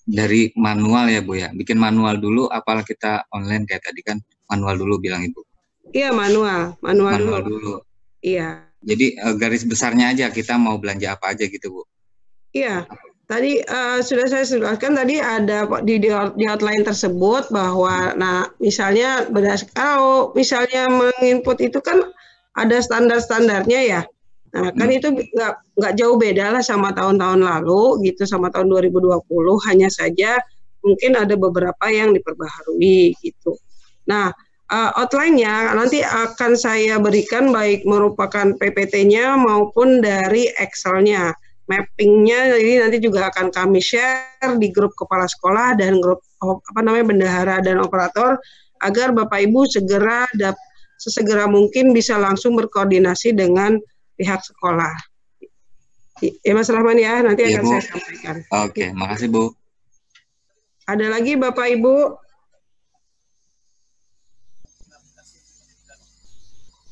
T: dari manual ya Bu ya. Bikin manual dulu, apalah kita online kayak tadi kan, manual dulu bilang Ibu.
A: Iya, manual dulu. Iya.
T: Jadi garis besarnya aja kita mau belanja apa aja gitu Bu.
A: Iya. Tadi sudah saya jelaskan tadi ada di outline tersebut bahwa misalnya kalau misalnya menginput itu kan ada standar-standarnya ya. Nah, kan itu nggak jauh beda lah sama tahun-tahun lalu gitu, sama tahun 2020, hanya saja mungkin ada beberapa yang diperbaharui gitu. Nah, outline-nya nanti akan saya berikan baik merupakan PPT-nya maupun dari Excel-nya. Mappingnya jadi nanti juga akan kami share di grup kepala sekolah dan grup bendahara dan operator agar Bapak Ibu sesegera mungkin bisa langsung berkoordinasi dengan pihak sekolah. Ya Mas Rahman ya, nanti akan saya sampaikan.
T: Oke, makasih Bu.
A: Ada lagi Bapak Ibu?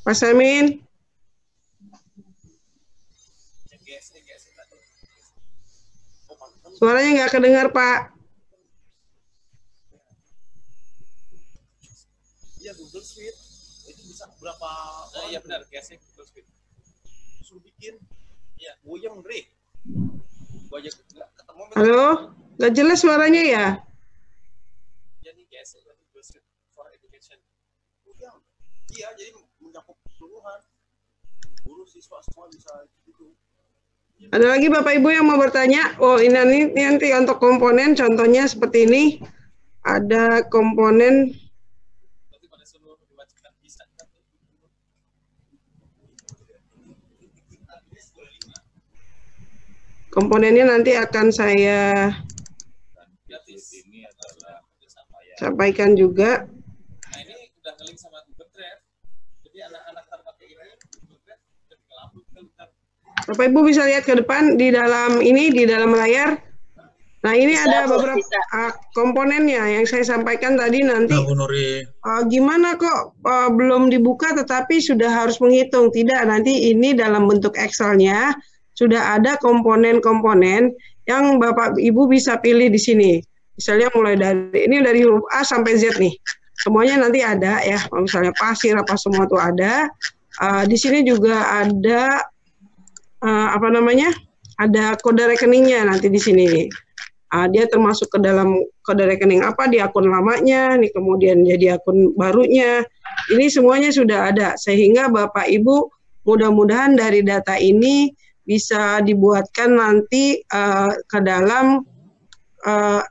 A: Pak Samin? Suaranya nggak kedengar, Pak.
F: Iya, Google Suite. Itu bisa berapa orang? Iya benar, casing Google Suite. Suruh bikin. Ya, Woyang Dre. Gua aja nggak ketemu.
A: Halo? Nggak jelas suaranya ya?
F: Jadi casing Google Suite for Education. Iya, jadi mencakup keseluruhan. Guru, siswa, semua bisa gitu.
A: Ada lagi Bapak Ibu yang mau bertanya? Oh, ini nanti untuk komponen, contohnya seperti ini. Ada komponen. Komponennya nanti akan saya sampaikan juga.
F: Nah, ini udah nge-link sama Google Drive. Jadi anak-anak terpakai ini Google Drive ketika upload kan.
A: Bapak Ibu bisa lihat ke depan di dalam layar. Nah, ini ada beberapa komponennya yang saya sampaikan tadi nanti. Gimana kok belum dibuka tetapi sudah harus menghitung? Tidak, nanti ini dalam bentuk Excel-nya sudah ada komponen-komponen yang Bapak Ibu bisa pilih di sini. Misalnya mulai dari huruf A sampai Z nih. Semuanya nanti ada ya. Misalnya pasir apa semua itu ada. Di sini juga ada ada kode rekeningnya nanti di sini. Dia termasuk ke dalam kode rekening apa di akun lamanya, nih kemudian jadi akun barunya. Ini semuanya sudah ada sehingga Bapak Ibu mudah-mudahan dari data ini bisa dibuatkan nanti ke dalam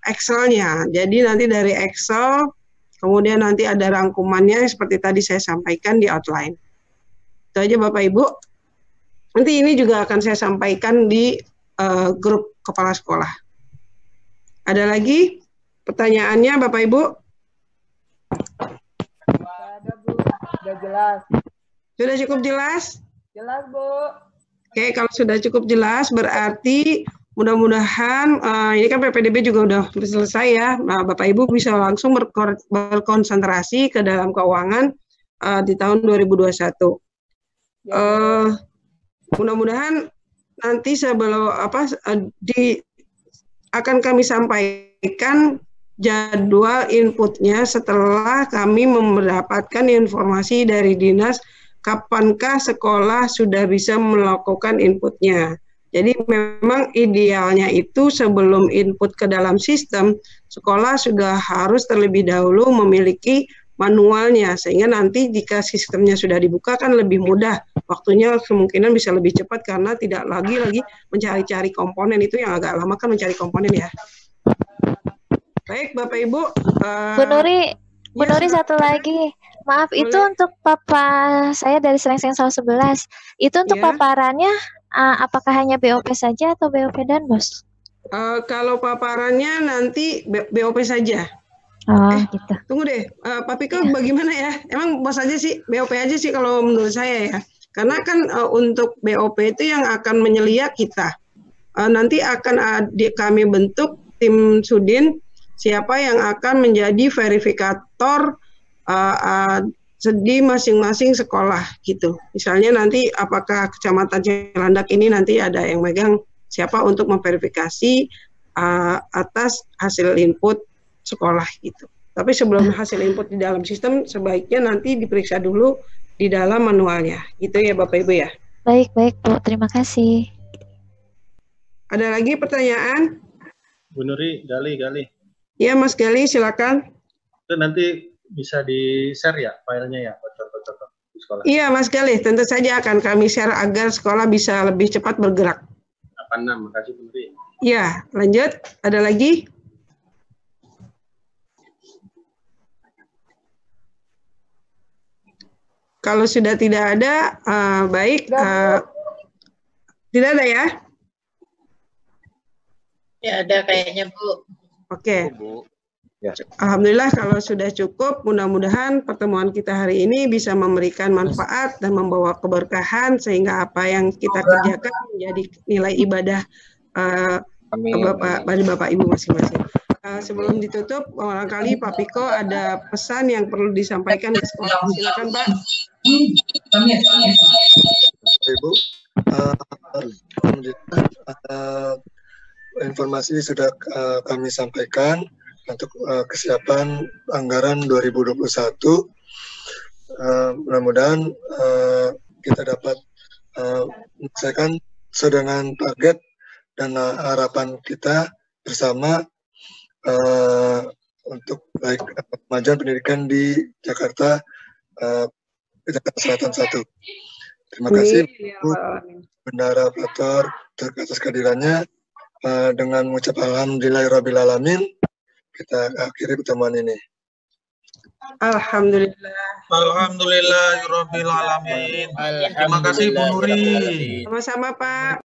A: Excel-nya. Jadi nanti dari Excel kemudian nanti ada rangkumannya seperti tadi saya sampaikan di outline. Itu aja Bapak Ibu. Nanti ini juga akan saya sampaikan di grup kepala sekolah. Ada lagi pertanyaannya Bapak Ibu?
U: Ada Bu, sudah jelas.
A: Sudah cukup jelas?
U: Jelas Bu.
A: Oke, kalau sudah cukup jelas berarti mudah-mudahan ini kan PPDB juga udah selesai ya. Nah, Bapak Ibu bisa langsung berkonsentrasi ke dalam keuangan di tahun 2021. Mudah-mudahan nanti sebelum akan kami sampaikan jadwal inputnya setelah kami mendapatkan informasi dari dinas kapankah sekolah sudah bisa melakukan inputnya. Jadi memang idealnya itu sebelum input ke dalam sistem, sekolah sudah harus terlebih dahulu memiliki manualnya, sehingga nanti jika sistemnya sudah dibuka kan lebih mudah, waktunya kemungkinan bisa lebih cepat karena tidak lagi mencari-cari komponen, itu yang agak lama kan mencari komponen ya. Baik Bapak Ibu.
C: Bu Nuri,
G: Bu Nuri satu lagi. Maaf, itu untuk papa saya dari Selengseng 11. Itu untuk paparannya apakah hanya BOP saja atau BOP dan BOS?
A: Kalau paparannya nanti BOP saja.
G: Oh, gitu.
A: Tunggu deh, Pak Piko bagaimana ya? Emang BOS aja sih, BOP aja sih kalau menurut saya ya. Karena kan untuk BOP itu yang akan menyelia kita. Nanti akan kami bentuk tim Sudin, siapa yang akan menjadi verifikator di masing-masing sekolah gitu. Misalnya nanti apakah Kecamatan Cilandak ini nanti ada yang megang siapa untuk memverifikasi atas hasil input sekolah gitu. Tapi sebelum hasil input di dalam sistem sebaiknya nanti diperiksa dulu di dalam manualnya. Gitu ya Bapak Ibu ya.
G: Baik, Bu. Terima kasih.
A: Ada lagi pertanyaan?
N: Bu Nuri, Gali.
A: Ya Mas Gali, silakan.
N: Itu nanti bisa di-share ya filenya ya, bocor-bocor di sekolah.
A: Iya Mas Gali, tentu saja akan kami share agar sekolah bisa lebih cepat bergerak.
N: 86, makasih Bu Nuri.
A: Ya, lanjut. Ada lagi? Kalau sudah tidak ada, baik. Tidak ada ya?
C: Ya ada kayaknya Bu.
A: Oke. Alhamdulillah kalau sudah cukup, mudah-mudahan pertemuan kita hari ini bisa memberikan manfaat dan membawa keberkahan sehingga apa yang kita kerjakan menjadi nilai ibadah bagi Bapak Ibu masing-masing. Sebelum ditutup, barangkali Pak Piko ada pesan yang perlu disampaikan ke sekolah. Silakan Pak.
P: Ibu, informasi sudah kami sampaikan untuk kesiapan anggaran 2021. Mudah-mudahan kita dapat menyelesaikan dengan target dan harapan kita bersama untuk baik kemajuan pendidikan di Jakarta, Jakarta Selatan 1. Terima kasih Bu Bendara Plator atas kehadirannya. Dengan mengucap alhamdulillahirrabbilalamin, kita akhiri pertemuan ini.
A: Alhamdulillah.
N: Alhamdulillahirrabbilalamin. Terima kasih Bu Nuri.
A: Sama-sama Pak.